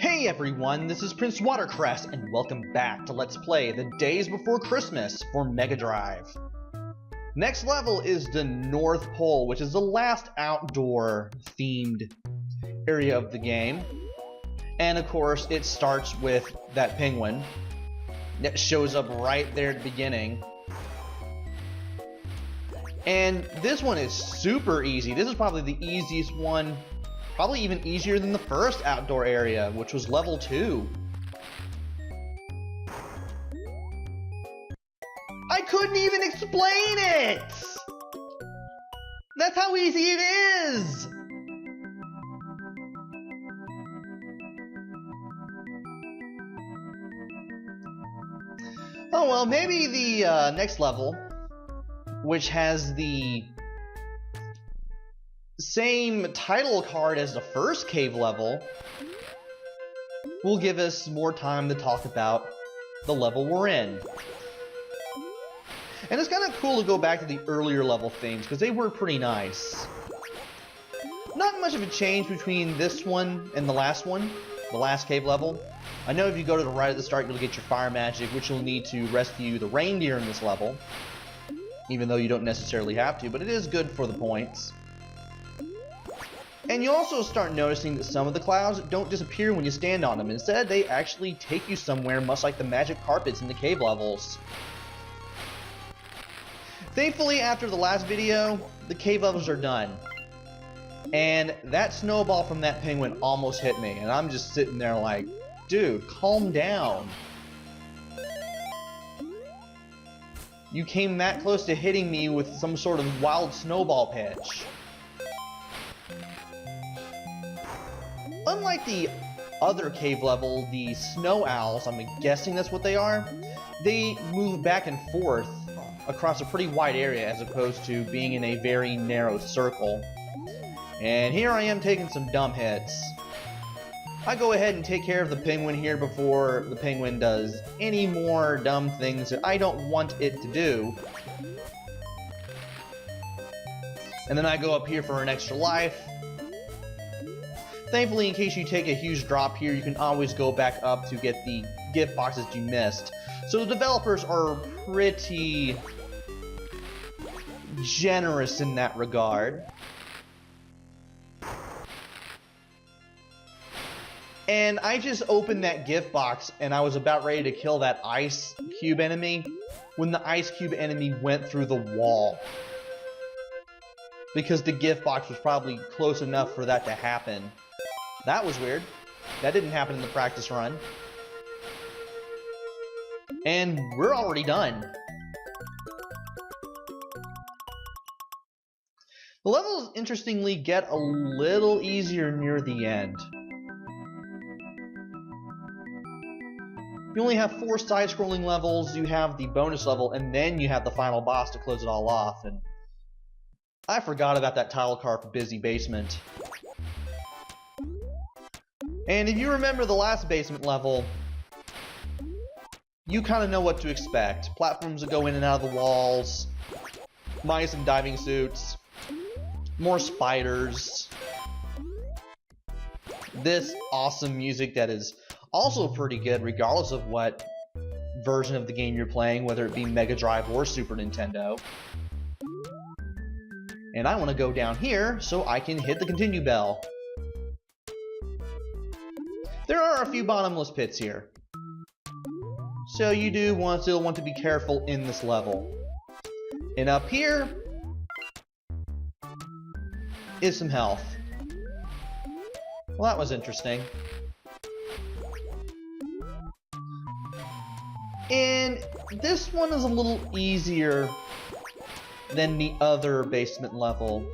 Hey everyone, this is PrinceWatercress, and welcome back to Let's Play the Days Before Christmas for Mega Drive. Next level is the North Pole, which is the last outdoor-themed area of the game. And of course, it starts with that penguin that shows up right there at the beginning. And this one is super easy. This is probably the easiest one. Probably even easier than the first outdoor area, which was level 2. I couldn't even explain it! That's how easy it is! Oh well, maybe the next level, which has the same title card as the first cave level, will give us more time to talk about the level we're in. And it's kind of cool to go back to the earlier level themes, because they were pretty nice. Not much of a change between this one and the last one, the last cave level. I know if you go to the right at the start, you'll get your fire magic, which you'll need to rescue the reindeer in this level. Even though you don't necessarily have to, but it is good for the points. And you also start noticing that some of the clouds don't disappear when you stand on them. Instead, they actually take you somewhere, much like the magic carpets in the cave levels. Thankfully, after the last video, the cave levels are done. And that snowball from that penguin almost hit me, and I'm just sitting there like, dude, calm down. You came that close to hitting me with some sort of wild snowball pitch. Unlike the other cave level, the snow owls, I'm guessing that's what they are, they move back and forth across a pretty wide area as opposed to being in a very narrow circle. And here I am taking some dumb hits. I go ahead and take care of the penguin here before the penguin does any more dumb things that I don't want it to do. And then I go up here for an extra life. Thankfully, in case you take a huge drop here, you can always go back up to get the gift boxes you missed. So the developers are pretty generous in that regard. And I just opened that gift box and I was about ready to kill that ice cube enemy when the ice cube enemy went through the wall. Because the gift box was probably close enough for that to happen. That was weird. That didn't happen in the practice run. And we're already done. The levels, interestingly, get a little easier near the end. You only have 4 side-scrolling levels, you have the bonus level, and then you have the final boss to close it all off. And I forgot about that title card for Busy Basement. And if you remember the last basement level, you kind of know what to expect. Platforms that go in and out of the walls, mice in diving suits, more spiders, this awesome music that is also pretty good regardless of what version of the game you're playing, whether it be Mega Drive or Super Nintendo. And I want to go down here so I can hit the continue bell. There are a few bottomless pits here, so you do still want to be careful in this level. And up here is some health. Well, that was interesting. And this one is a little easier than the other basement level.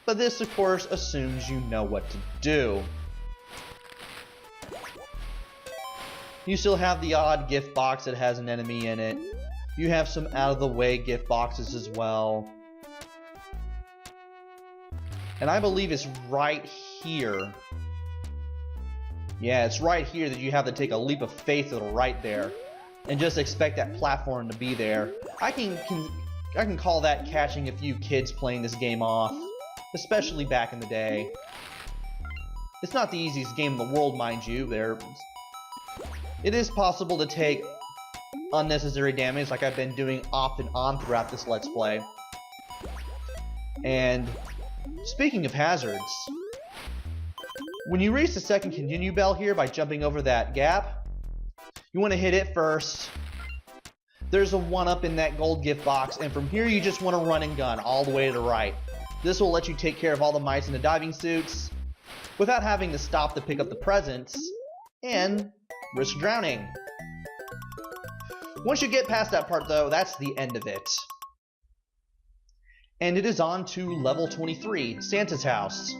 But this, of course, assumes you know what to do. You still have the odd gift box that has an enemy in it. You have some out-of-the-way gift boxes as well. And I believe it's right here. Yeah, it's right here that you have to take a leap of faith to the right there. And just expect that platform to be there. I can call that catching a few kids playing this game off. Especially back in the day. It's not the easiest game in the world, mind you. It is possible to take unnecessary damage like I've been doing off and on throughout this Let's Play. And speaking of hazards, when you reach the second continue bell here by jumping over that gap, you want to hit it first. There's a 1-up in that gold gift box, and from here you just want to run and gun all the way to the right. This will let you take care of all the mice in the diving suits without having to stop to pick up the presents and risk drowning. Once you get past that part though, that's the end of it. And it is on to level 23, Santa's house.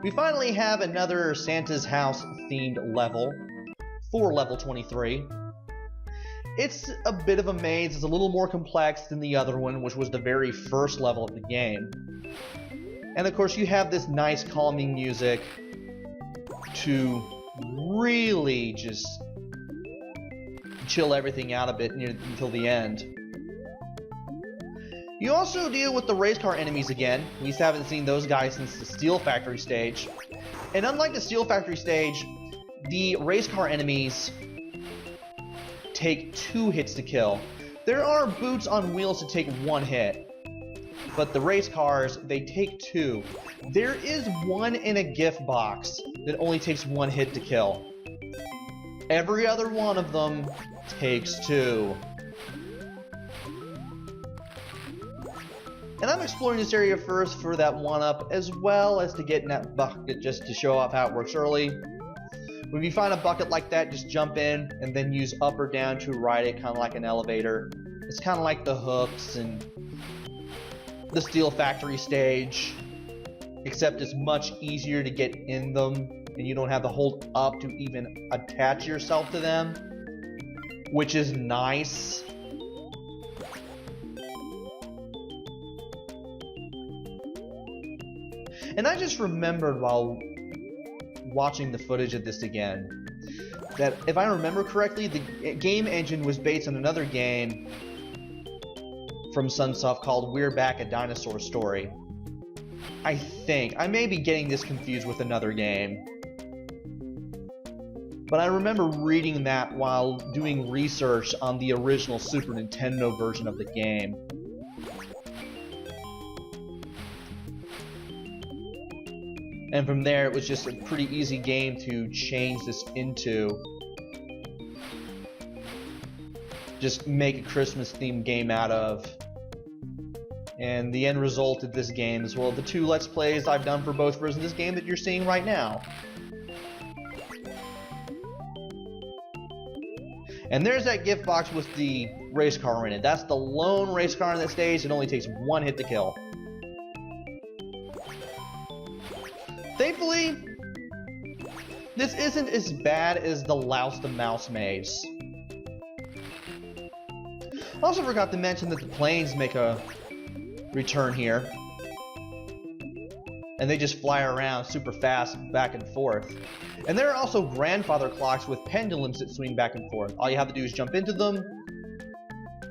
We finally have another Santa's house themed level for level 23. It's a bit of a maze. It's a little more complex than the other one, which was the very first level of the game. And of course you have this nice calming music to really just chill everything out a bit until the end. You also deal with the race car enemies again. We haven't seen those guys since the Steel Factory stage. And unlike the Steel Factory stage, the race car enemies take 2 hits to kill. There are boots on wheels to take 1 hit, but the race cars, they take 2. There is one in a gift box that only takes 1 hit to kill. Every other one of them takes 2. And I'm exploring this area first for that 1-up, as well as to get in that bucket just to show off how it works early. When you find a bucket like that, just jump in and then use up or down to ride it, kind of like an elevator. It's kind of like the hooks and the Steel Factory stage, except it's much easier to get in them, and you don't have to hold up to even attach yourself to them, which is nice. And I just remembered while watching the footage of this again that if I remember correctly, the game engine was based on another game from Sunsoft called We're Back, a Dinosaur Story. I think. I may be getting this confused with another game. But I remember reading that while doing research on the original Super Nintendo version of the game. And from there, it was just a pretty easy game to change this into. Just make a Christmas-themed game out of. And the end result of this game is, well, the 2 Let's Plays I've done for both versions of this game that you're seeing right now. And there's that gift box with the race car in it. That's the lone race car in that stage. It only takes 1 hit to kill. Thankfully, this isn't as bad as the Louse the Mouse maze. I also forgot to mention that the planes make a return here. And they just fly around super fast back and forth. And there are also grandfather clocks with pendulums that swing back and forth. All you have to do is jump into them,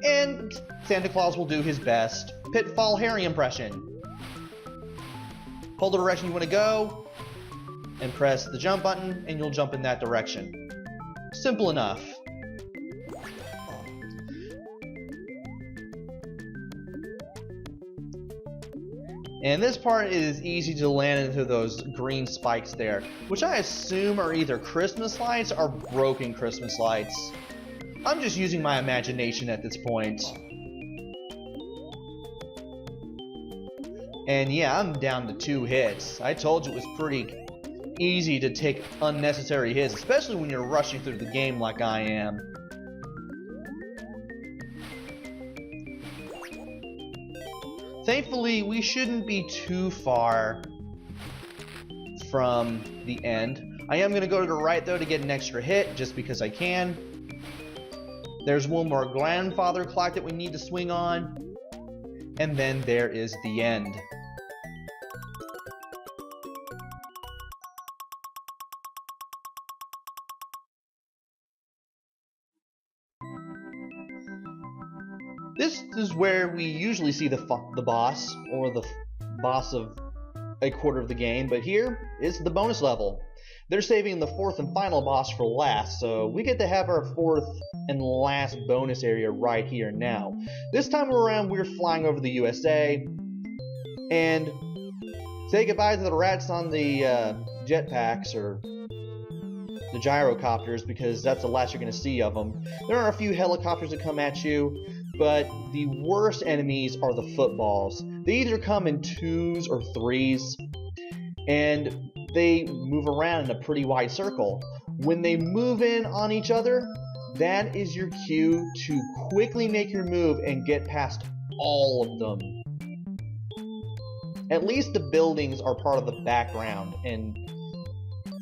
and Santa Claus will do his best Pitfall Harry impression. Hold the direction you want to go, and press the jump button, and you'll jump in that direction. Simple enough. And this part is easy to land into those green spikes there, which I assume are either Christmas lights or broken Christmas lights. I'm just using my imagination at this point. And yeah, I'm down to 2 hits. I told you it was pretty easy to take unnecessary hits, especially when you're rushing through the game like I am. Thankfully, we shouldn't be too far from the end. I am going to go to the right, though, to get an extra hit, just because I can. There's one more grandfather clock that we need to swing on. And then there is the end. This is where we usually see the boss, or the boss of a quarter of the game, but here is the bonus level. They're saving the fourth and final boss for last, so we get to have our fourth and last bonus area right here now. This time around, we're flying over the USA, and say goodbye to the rats on the jetpacks, or the gyrocopters, because that's the last you're going to see of them. There are a few helicopters that come at you, but the worst enemies are the footballs. They either come in 2s or 3s, and they move around in a pretty wide circle. When they move in on each other, that is your cue to quickly make your move and get past all of them. At least the buildings are part of the background and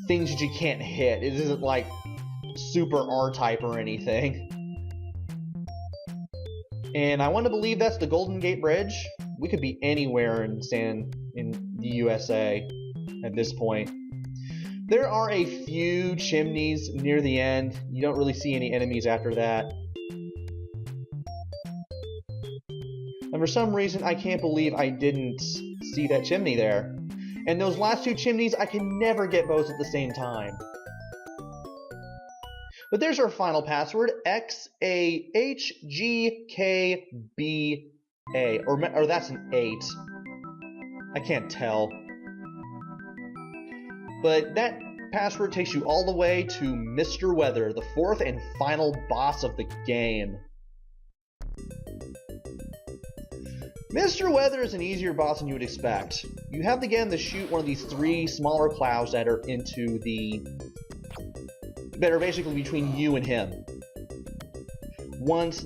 things that you can't hit. It isn't like super R-type or anything. And I want to believe that's the Golden Gate Bridge. We could be anywhere in the USA at this point. There are a few chimneys near the end. You don't really see any enemies after that. And for some reason, I can't believe I didn't see that chimney there. And those last two chimneys, I can never get both at the same time. But there's our final password, XAHGKBA, or that's an 8. I can't tell. But that password takes you all the way to Mr. Weather, the fourth and final boss of the game. Mr. Weather is an easier boss than you would expect. You have to get him to shoot one of these 3 smaller clouds that are that are basically between you and him. Once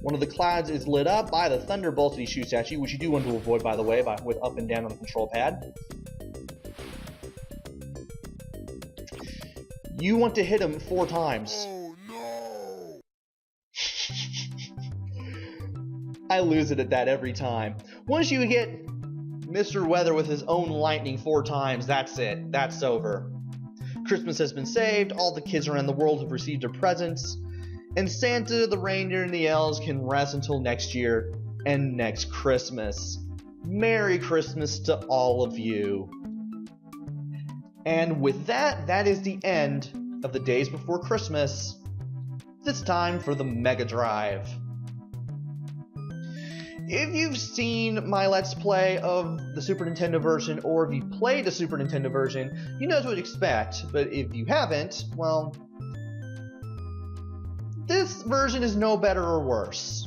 one of the clouds is lit up by the thunderbolts that he shoots at you, which you do want to avoid, by the way, with up and down on the control pad. You want to hit him 4 times. Oh no! I lose it at that every time. Once you hit Mr. Weather with his own lightning 4 times, that's it. That's over. Christmas has been saved, all the kids around the world have received their presents, and Santa, the reindeer, and the elves can rest until next year and next Christmas. Merry Christmas to all of you. And with that, that is the end of the Days Before Christmas. It's time for the Mega Drive. If you've seen my Let's Play of the Super Nintendo version, or if you played the Super Nintendo version, you know what to expect. But if you haven't, well, this version is no better or worse.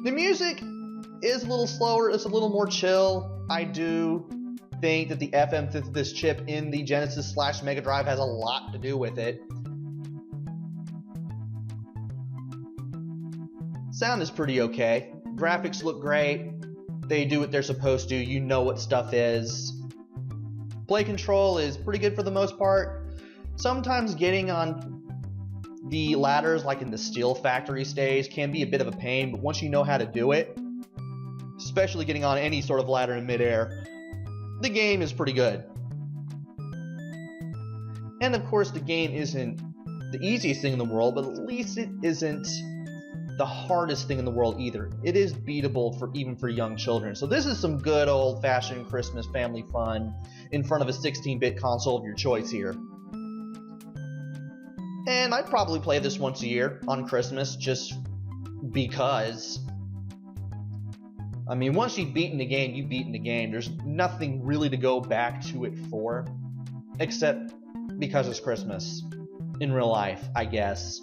The music is a little slower, it's a little more chill. I do think that the FM synthesis chip in the Genesis/Mega Drive has a lot to do with it. Sound is pretty okay. Graphics look great. They do what they're supposed to. You know what stuff is. Play control is pretty good for the most part. Sometimes getting on the ladders, like in the Steel Factory stage, can be a bit of a pain, but once you know how to do it, especially getting on any sort of ladder in midair, the game is pretty good. And of course, the game isn't the easiest thing in the world, but at least it isn't the hardest thing in the world either. It is beatable even for young children. So this is some good old-fashioned Christmas family fun in front of a 16-bit console of your choice here. And I'd probably play this once a year on Christmas just because. I mean, once you've beaten the game, you've beaten the game. There's nothing really to go back to it for, except because it's Christmas in real life, I guess.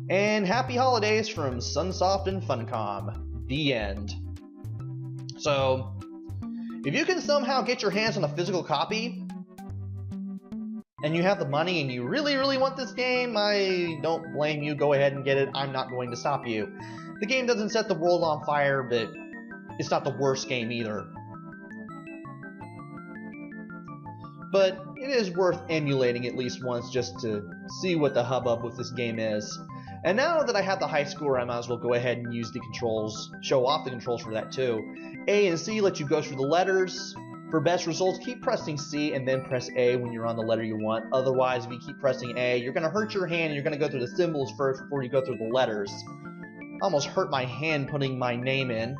And happy holidays from Sunsoft and Funcom. The end. So, if you can somehow get your hands on a physical copy, and you have the money and you really, really want this game, I don't blame you. Go ahead and get it. I'm not going to stop you. The game doesn't set the world on fire, but it's not the worst game either. But it is worth emulating at least once just to see what the hubbub with this game is. And now that I have the high score, I might as well go ahead and use the controls, show off the controls for that too. A and C let you go through the letters. For best results, keep pressing C and then press A when you're on the letter you want. Otherwise, if you keep pressing A, you're going to hurt your hand and you're going to go through the symbols first before you go through the letters. I almost hurt my hand putting my name in.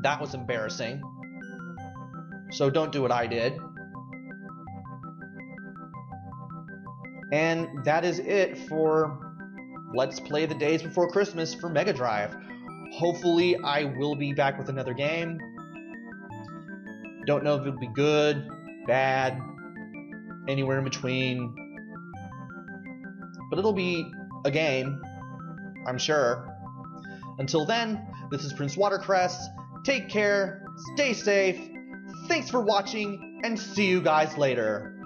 That was embarrassing. So don't do what I did. And that is it for Let's Play the Days Before Christmas for Mega Drive. Hopefully I will be back with another game. Don't know if it'll be good, bad, anywhere in between. But it'll be a game, I'm sure. Until then, this is PrinceWatercress. Take care, stay safe, thanks for watching, and see you guys later.